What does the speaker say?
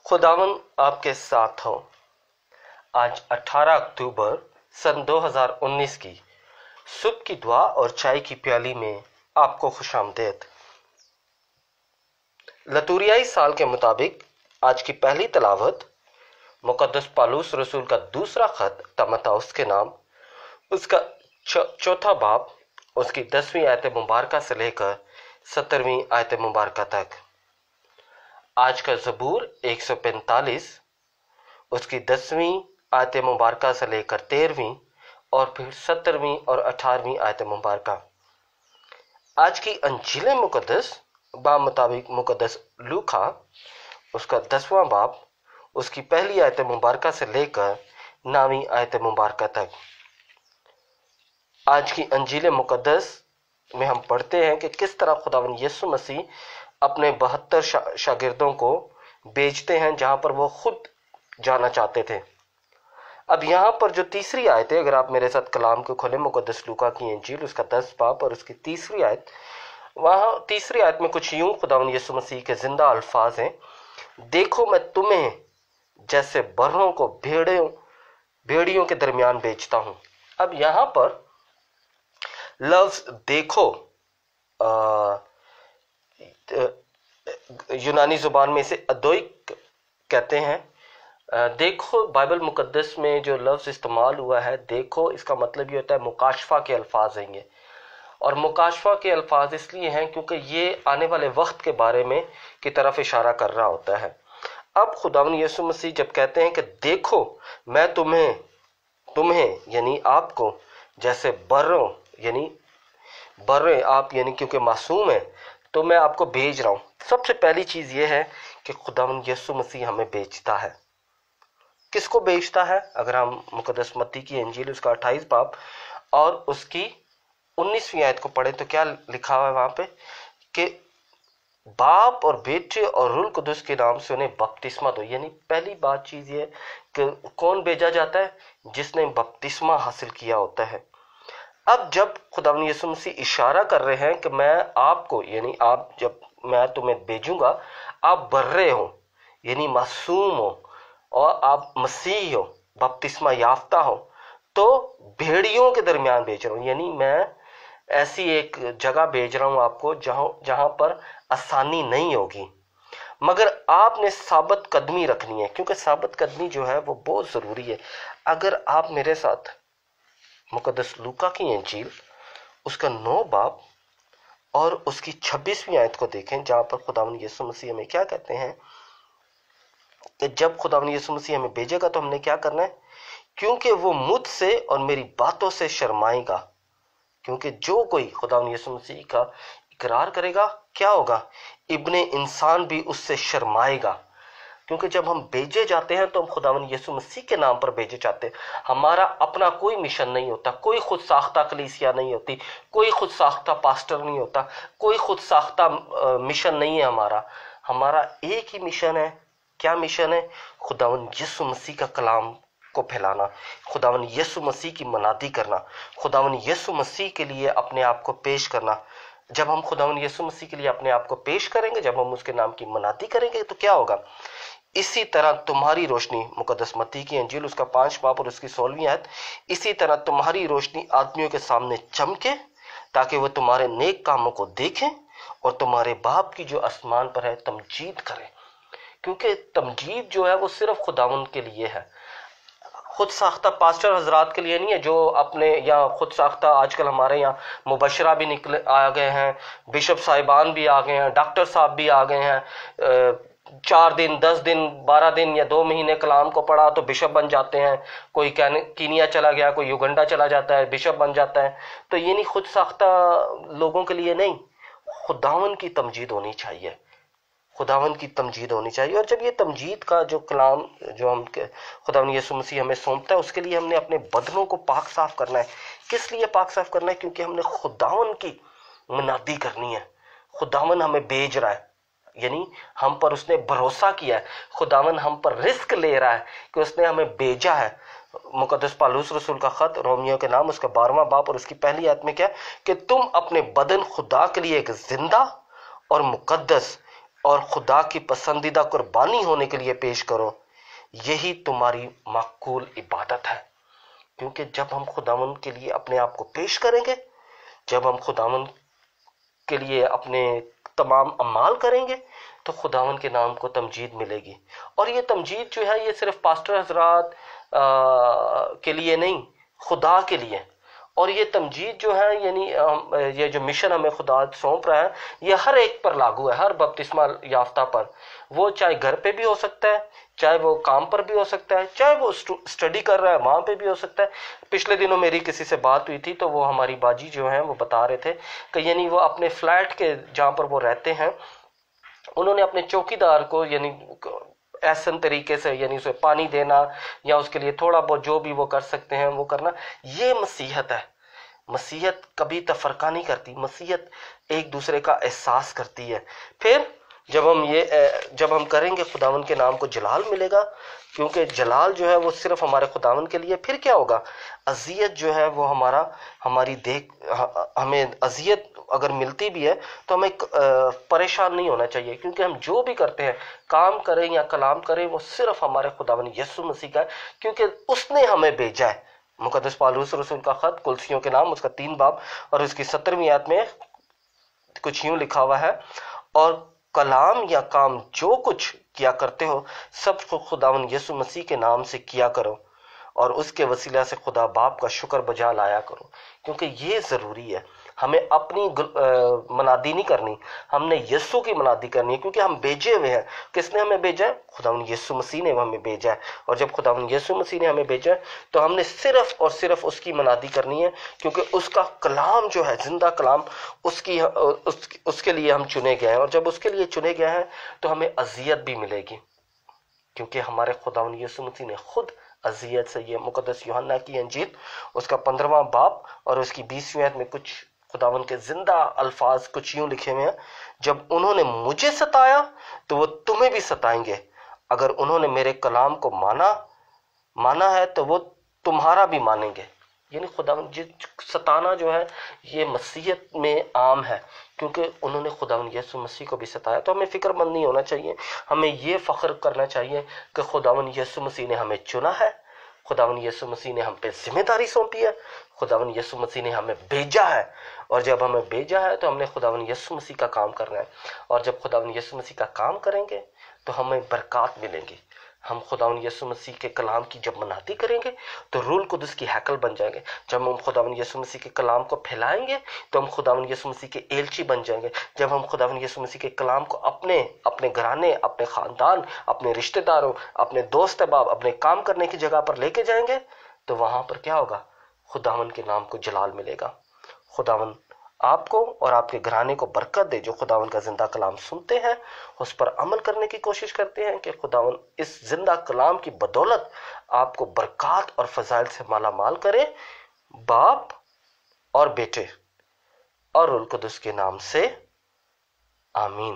खुदावन आपके साथ हो। आज 18 अक्टूबर सन 2019 की सुबह की दुआ और चाय की प्याली में आपको खुशामदीद। लतूरियाई साल के मुताबिक आज की पहली तलावत मुकद्दस पौलुस रसूल का दूसरा खत तीमुथियुस के नाम, उसका चौथा बाब, उसकी 10वीं आयत मुबारका से लेकर 17वीं आयत मुबारका तक। आज का ज़बूर 145, उसकी 10वीं आयत मुबारका से लेकर 13वीं और फिर 17वीं और 18वीं आयत मुबारका। आज की अंजील मुकद्दस बाब मुताबिक मुकद्दस लूका, उसका 10वां बाब, उसकी पहली आयत मुबारका से लेकर 9वीं आयत मुबारका तक। आज की अंजील मुकद्दस में हम पढ़ते हैं कि किस तरह खुदावंद यीशु मसीह अपने 72 शागिर्दों को भेजते हैं जहां पर वो खुद जाना चाहते थे। अब यहाँ पर जो तीसरी आयत है, अगर आप मेरे साथ कलाम को खोलें, मुकद्दस लूका की इंजील, उसका 10 बाब और उसकी तीसरी आयत, वहाँ तीसरी आयत में कुछ यूं खुदावंद यीशु मसीह के जिंदा अल्फाज हैं, देखो मैं तुम्हें जैसे बर्रों को भेड़ियों के दरमियान बेचता हूं। अब यहाँ पर लफ्ज देखो यूनानी जुबान में इसे अदोइक कहते हैं। देखो बाइबल मुकद्दस में जो लफ्ज इस्तेमाल हुआ है देखो, इसका मतलब ये होता है मुकाशफा के अल्फाज हैं ये। और मुकाशफा के अल्फाज इसलिए हैं क्योंकि ये आने वाले वक्त के बारे में की तरफ इशारा कर रहा होता है। अब खुदावंद यीशु मसीह जब कहते हैं कि देखो मैं तुम्हें यानी आपको जैसे बर्रे आप यानी क्योंकि मासूम है तो मैं आपको भेज रहा हूं। सबसे पहली चीज ये है कि खुदावंद यीशु मसीह हमें बेचता है। किसको बेचता है? अगर हम मुकद्दस मत्ती की इंजील उसका 28 बाब और उसकी 19वीं आयत को पढ़े तो क्या लिखा हुआ है वहां पे कि बाप और बेटे और रूह कुदुस के नाम से उन्हें बपतिस्मा दो। यानी पहली बात चीज ये कि कौन भेजा जाता है? जिसने बपतिस्मा हासिल किया होता है। अब जब खुदावंद यीशु मसीह इशारा कर रहे हैं कि मैं आपको यानी आप जब मैं तुम्हें भेजूंगा, आप बर्रे हो यानी मासूम हो और आप मसीह हो, बपतिस्मा याफ्ता हो, तो भेड़ियों के दरमियान भेज रहा हूं। यानी मैं ऐसी एक जगह भेज रहा हूं आपको जहां पर आसानी नहीं होगी, मगर आपने साबित कदमी रखनी है, क्योंकि साबित कदमी जो है वो बहुत जरूरी है। अगर आप मेरे साथ मुकद्दस लूका की इंजील उसका 9 बाब और उसकी 26वीं आयत को देखें, जहां पर खुदावंद यीशु मसीह हमें क्या कहते हैं कि जब खुदावंद यीशु मसीह हमें भेजेगा तो हमने क्या करना है? क्योंकि वो मुझसे और मेरी बातों से शर्माएगा। क्योंकि जो कोई खुदावंद यीशु मसीह का इकरार करेगा क्या होगा? इब्ने इंसान भी उससे शर्माएगा। क्योंकि जब हम भेजे जाते हैं तो हम खुदावंद यीशु मसीह के नाम पर भेजे जाते हैं। हमारा अपना कोई मिशन नहीं होता, कोई खुद साख्ता कलीसिया नहीं होती, कोई खुद साख्ता पास्टर नहीं होता, कोई खुद साख्ता मिशन नहीं है हमारा एक ही मिशन है। क्या मिशन है? खुदावंद यीशु मसीह का कलाम को फैलाना, खुदावंद यीशु मसीह की मनादी करना, खुदावंद यीशु मसीह के लिए अपने आप को पेश करना। जब हम खुदावंद यीशु मसीह के लिए अपने आप को पेश करेंगे, जब हम उसके नाम की मनादी करेंगे तो क्या होगा? इसी तरह तुम्हारी रोशनी, मुकद्दस मत्ती की इंजील उसका 5 बाब और उसकी 16वीं आयत, इसी तरह तुम्हारी रोशनी आदमियों के सामने चमके ताकि वो तुम्हारे नेक कामों को देखें और तुम्हारे बाप की जो आसमान पर है तमजीद करें। क्योंकि तमजीद जो है वो सिर्फ खुदावंद के लिए है, खुद साख्ता पास्टर हजरात के लिए नहीं है। जो अपने यहाँ खुद साख्ता, आजकल हमारे यहाँ मुबशरा भी निकले आ गए हैं, बिशप साहिबान भी आ गए हैं, डॉक्टर साहब भी आ गए हैं। 4 दिन 10 दिन 12 दिन या 2 महीने कलाम को पढ़ा तो बिशप बन जाते हैं। कोई कीनिया चला गया, कोई युगंडा चला जाता है, बिशप बन जाता है। तो ये नहीं खुद साख्ता लोगों के लिए नहीं, खुदावंद की तमजीद होनी चाहिए, खुदावंद की तमजीद होनी चाहिए। और जब ये तमजीद का जो कलाम जो हम खुदावंद यीशु मसीह हमें सौंपता है, उसके लिए हमने अपने बदनों को पाक साफ करना है। किस लिए पाक साफ करना है? क्योंकि हमने खुदावंद की मनादी करनी है। खुदावंद हमें भेज रहा है, यानी हम पर उसने भरोसा किया है। खुदावंद हम पर रिस्क ले रहा है कि उसने हमें भेजा है। मुकद्दस पौलुस रसूल का खत रोमियो के नाम उसका 12वां बाब और उसकी पहली आयत में क्या कि तुम अपने बदन खुदा के लिए एक जिंदा और मुकद्दस اور خدا کی پسندیدہ قربانی ہونے کے لیے پیش کرو، یہی تمہاری معقول عبادت ہے۔ کیونکہ جب ہم خداوند کے لیے اپنے آپ کو پیش کریں گے، جب ہم خداوند کے لیے اپنے تمام اعمال کریں گے، تو خداوند کے نام کو تمجید ملے گی۔ اور یہ تمجید جو ہے یہ صرف پاسٹر حضرات کے لیے نہیں، خدا کے لیے۔ اور یہ تمجید جو ہے یعنی یہ جو مشن ہمیں خدا سونپ رہا ہے، یہ ہر ایک پر لاگو ہے، ہر بپتسمہ یافتہ پر۔ وہ چاہے گھر پہ بھی ہو سکتا ہے، چاہے وہ کام پر بھی ہو سکتا ہے، چاہے وہ اسٹڈی کر رہا ہے وہاں پہ بھی ہو سکتا ہے۔ پچھلے دنوں میری کسی سے بات ہوئی تھی تو وہ ہماری باجی جو ہیں وہ بتا رہے تھے کہ یعنی وہ اپنے فلیٹ کے جہاں پر وہ رہتے ہیں، انہوں نے اپنے چوکیدار کو یعنی احسن طریقے سے یعنی اسے پانی دینا یا اس کے لیے تھوڑا بہت جو بھی وہ کر سکتے ہیں وہ کرنا، یہ مسیحت ہے۔ مسیحت کبھی تفرقہ نہیں کرتی، مسیحت ایک دوسرے کا احساس کرتی ہے۔ پھر جب ہم کریں گے خداوند کے نام کو جلال ملے گا، کیونکہ جلال جو ہے وہ صرف ہمارے خداوند کے لیے۔ پھر کیا ہوگا؟ اذیت جو ہے وہ ہمیں اذیت اگر ملتی بھی ہے تو ہمیں پریشان نہیں ہونا چاہیے، کیونکہ ہم جو بھی کرتے ہیں، کام کریں یا کلام کریں، وہ صرف ہمارے خداوند یسوع مسیح کا ہے، کیونکہ اس نے ہمیں بھیجا ہے۔ مقدس پالوس رسول کا خط کلسیوں کے نام، اس کا 3 باب اور اس کی 17ویں آیت میں کچھ یوں لکھا ہوا ہے، اور کلام یا کام جو کچھ کیا کرتے ہو سب کو خداوند یسوع مسیح کے نام سے کیا کرو، اور اس کے وسیلہ سے خدا باپ کا شکر بجا لایا کرو۔ کیونکہ یہ ضروری ہے، ہمیں اپنی منادی نہیں کرنی، ہم نے یسوع کی منادی کرنی ہے، کیونکہ ہم بھیجے ہوئے ہیں۔ کس نے ہمیں بھیجا ہے؟ خداوند یسوع مسیح نے ہمیں بھیجا ہے۔ اور جب خداوند یسوع مسیح نے ہمیں بھیجا ہے تو ہم نے صرف اور صرف اس کی منادی کرنی ہے، کیونکہ اس کا کلام جو ہے زندہ کلام، اس کے لیے ہم چنے گئے ہیں۔ اور جب اس کے لیے چنے گئے ہیں تو ہمیں اذیت بھی ملے گی، کیونکہ ہمارے خداوند یسوع مسیح نے خود اذیت سے، یہ مقدس یوحنا کی انجیل اس کا 15واں باب اور اس کی 20ویں آیت میں کچھ خداوند کے زندہ الفاظ کچھ یوں لکھے ہوئے ہیں، جب انہوں نے مجھے ستایا تو وہ تمہیں بھی ستائیں گے، اگر انہوں نے میرے کلام کو مانا ہے تو وہ تمہارا بھی مانیں گے۔ یعنی خداوند ستانا جو ہے یہ مسیحیت میں عام ہے، کیونکہ انہوں نے خداوند یسوع مسیح کو بھی ستایا۔ تو ہمیں فکر مند نہیں ہونا چاہیے، ہمیں یہ فخر کرنا چاہیے کہ خداوند یسوع مسیح نے ہمیں چنا ہے، خداوند یسوع مسیح نے ہم پہ ذمہ داری سونپی ہے، خداوند یسوع مسیح نے ہمیں بھیجا ہے، اور جب ہمیں بھیجا ہے تو ہم نے خداوند یسوع مسیح کا کام کرنا ہے۔ اور جب خداوند یسوع مسیح کا کام کریں گے تو ہمیں برکات ملیں گی۔ ہم خداوند یسوع مسیح کے کلام کی جب منادی کریں گے تو روح القدس کی ہیکل بن جائیں گے۔ جب ہم خداوند یسوع مسیح کے کلام کو پھیلائیں گے تو ہم خداوند یسوع مسیح کے ایلچی بن جائیں گے۔ جب ہم خداوند یسوع مسیح کے کلام کو اپنے گھرانے، اپنے خاندان، اپنے رشتہ داروں، اپنے دوست احباب، اپنے کام کرنے کی جگہ پر لے کے جائیں گے تو وہاں پر کیا ہوگا؟ خداوند کے نام کو جلال ملے گا۔ خداوند آپ کو اور آپ کے گھرانے کو برکت دے، جو خداوند کا زندہ کلام سنتے ہیں، اس پر عمل کرنے کی کوشش کرتے ہیں، کہ خداوند اس زندہ کلام کی بدولت آپ کو برکات اور فضائل سے مالا مال کرے، باپ اور بیٹے اور روح القدس کے نام سے، آمین۔